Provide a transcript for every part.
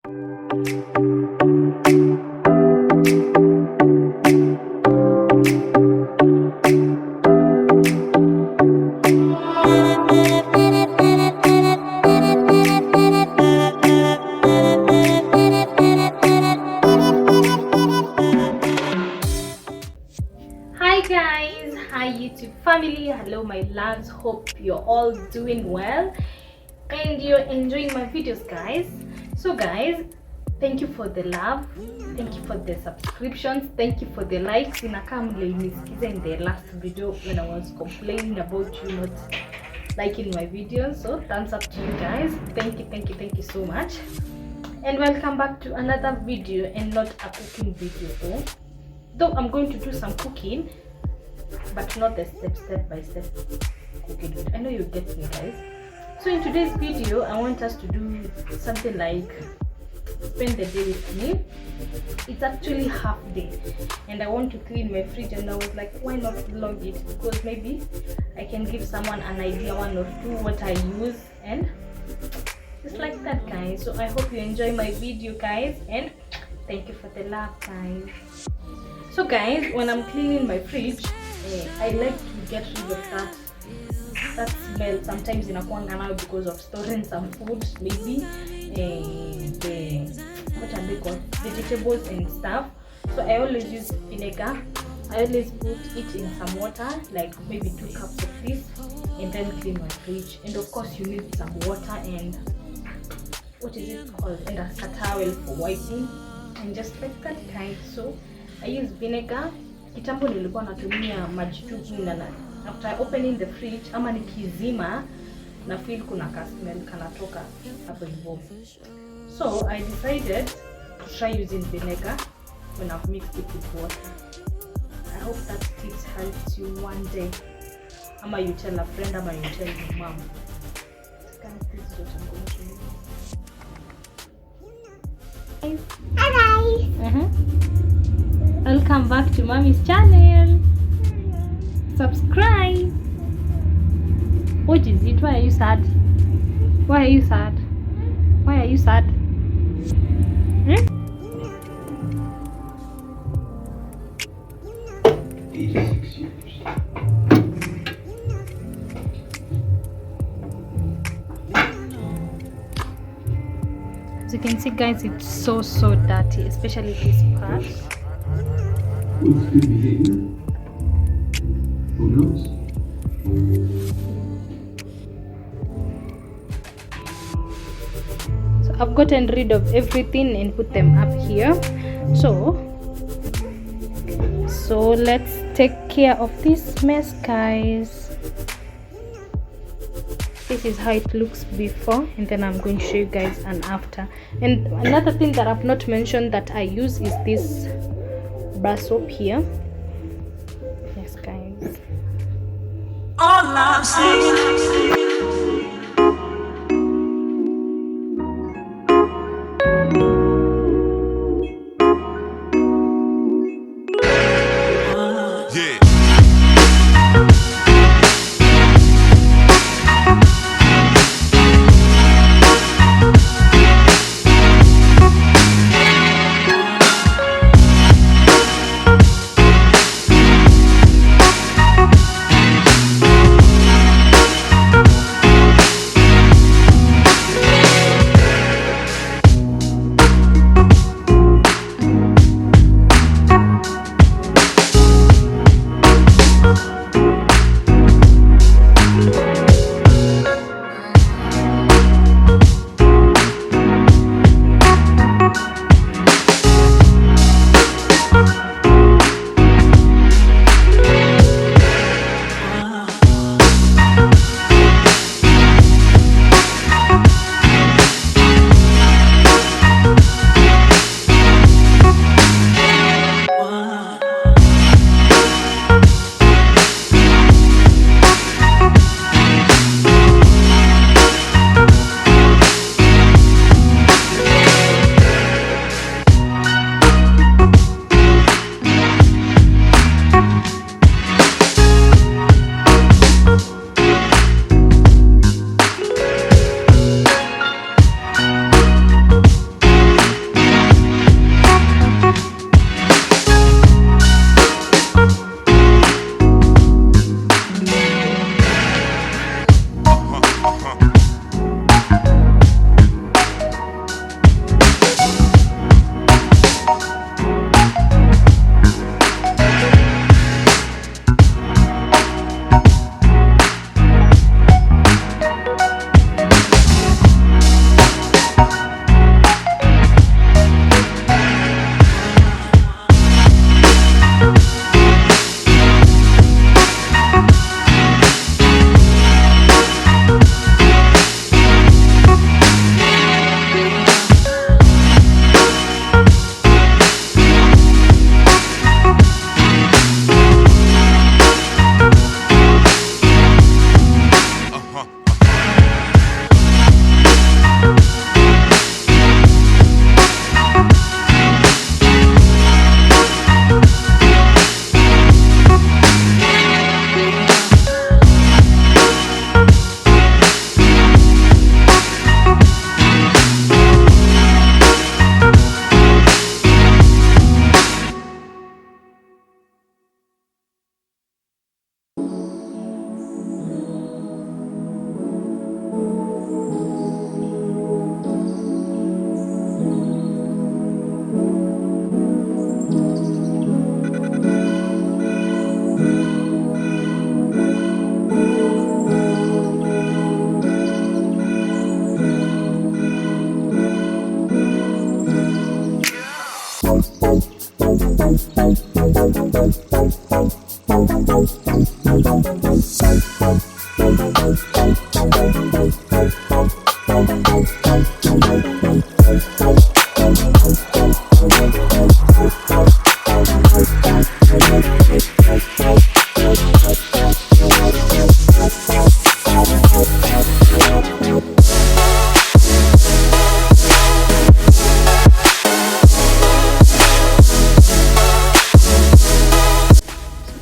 Hi guys, hi YouTube family, hello my loves, hope you're all doing well and you're enjoying my videos guys. So guys, thank you for the love, thank you for the subscriptions, thank you for the likes. In the last video when I was complaining about you not liking my videos, so thumbs up to you guys. Thank you so much, and welcome back to another video, and not a cooking video though I'm going to do some cooking, but not the step by step cooking. I know you get me guys. So in today's video I want us to do something like spend the day with me. It's actually half day and I want to clean my fridge, and I was like, why not vlog it, because maybe I can give someone an idea, one or two, what I use, and just like that guys. So I hope you enjoy my video guys, and thank you for the love guys. So guys, when I'm cleaning my fridge, I like to get rid of that smell. Sometimes inakuanga nayo because of storing some food, maybe the what are they called, vegetables and stuff. So I always use vinegar. I always put it in some water, like maybe 2 cups of this, and then clean my fridge. And of course you need some water and what is it called, and a towel for wiping, and just like that guys. So I use vinegar. Kitambo nilikuwa natumia maji tu, na after opening the fridge ama nikizima na feel kuna ka smell kanatoka hapo hivyo. So I decided to try using vinegar when I've mixed it with water. I hope that tips helps you one day. Ama you tell a friend, ama you tell your mom. This is what I'm going to use. Hi guys. Welcome back to Mommy's channel. Subscribe. What is it? Why are you sad? Why are you sad? Why are you sad? As you can see guys, it's so dirty, especially this part. What's good behavior? Who knows? So I've gotten rid of everything and put them up here. So let's take care of this mess guys. This is how it looks before, and then I'm going to show you guys an after. And another thing that I've not mentioned that I use is this bar soap here. Yes guys. All I'm saying,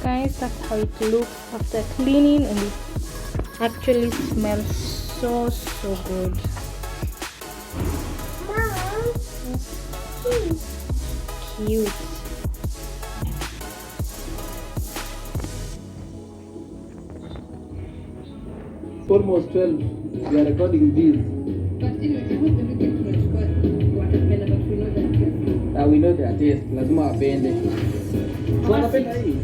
Guys, that's how it looks after cleaning, and it actually smells so good. Cute. Almost 12. We are recording this. But anyway, I hope everything to record watermelon, but we know that taste. We know their taste. Lazima wapende. Wanapenda hii.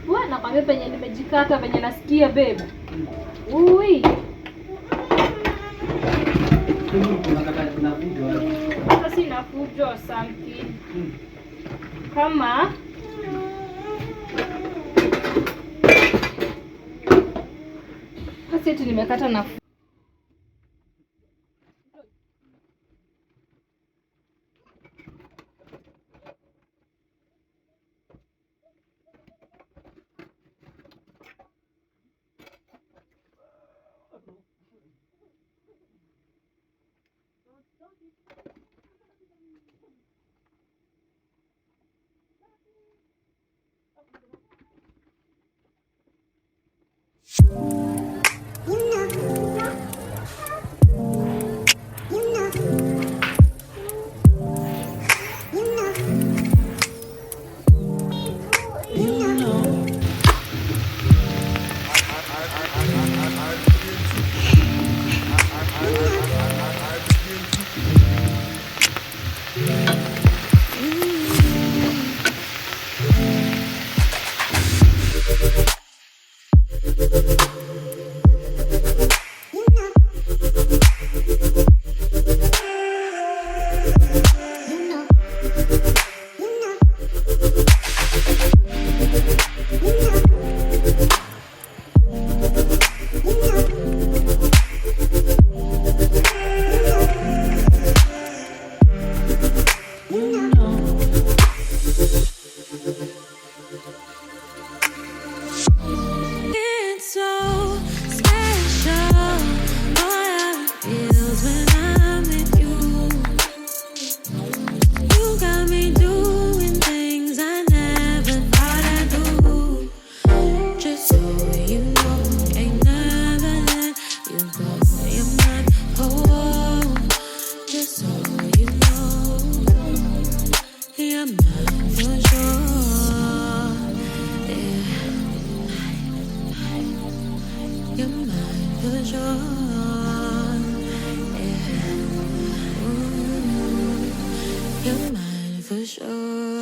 Bwana kama penye nimejikata penye nasikia babe. Ui. Sasa sina fujo or something. Kama sasa eti nimekata na for sure.